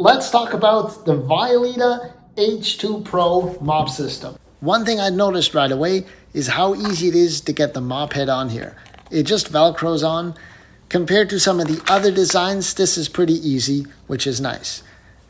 Let's talk about the Vileda H2pro mop system. One thing I noticed right away is how easy it is to get the mop head on here. It just velcros on. Compared to some of the other designs, this is pretty easy, which is nice.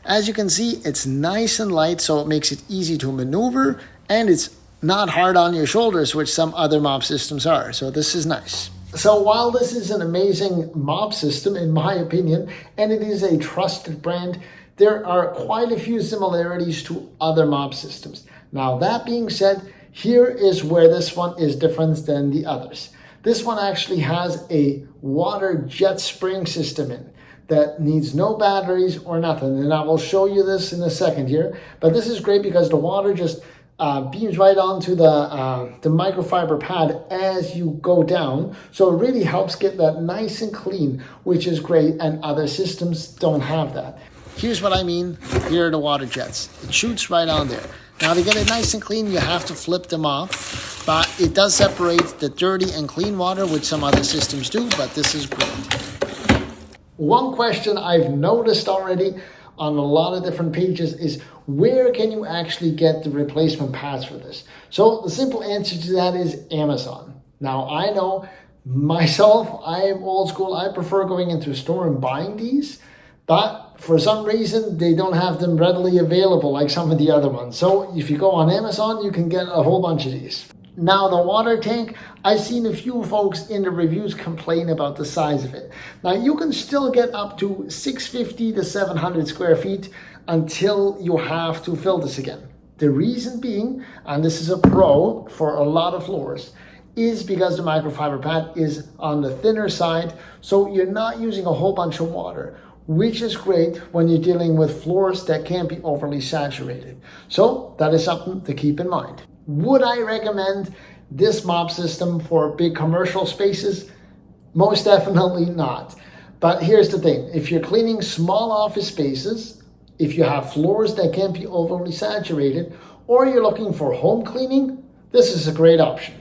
As you can see, it's nice and light, so it makes it easy to maneuver, and it's not hard on your shoulders, which some other mop systems are, so this is nice. So while this is an amazing mop system, in my opinion, and it is a trusted brand, there are quite a few similarities to other mop systems. Now, that being said, here is where this one is different than the others. This one actually has a water jet spring system in that needs no batteries or nothing. And I will show you this in a second here. But this is great because the water just beams right onto the microfiber pad as you go down. So it really helps get that nice and clean, which is great. And other systems don't have that. Here's what I mean. Here are the water jets. It shoots right on there. Now, to get it nice and clean, you have to flip them off, but it does separate the dirty and clean water, which some other systems do, but this is great. One question I've noticed already on a lot of different pages is where can you actually get the replacement pads for this? So the simple answer to that is Amazon. Now, I know myself, I am old school. I prefer going into a store and buying these, but for some reason, they don't have them readily available like some of the other ones. So if you go on Amazon, you can get a whole bunch of these. Now, the water tank, I've seen a few folks in the reviews complain about the size of it. Now, you can still get up to 650 to 700 square feet until you have to fill this again. The reason being, and this is a pro for a lot of floors, is because the microfiber pad is on the thinner side, so you're not using a whole bunch of water, which is great when you're dealing with floors that can't be overly saturated. So that is something to keep in mind. Would I recommend this mop system for big commercial spaces? Most definitely not. But here's the thing. If you're cleaning small office spaces, if you have floors that can't be overly saturated, or you're looking for home cleaning, this is a great option.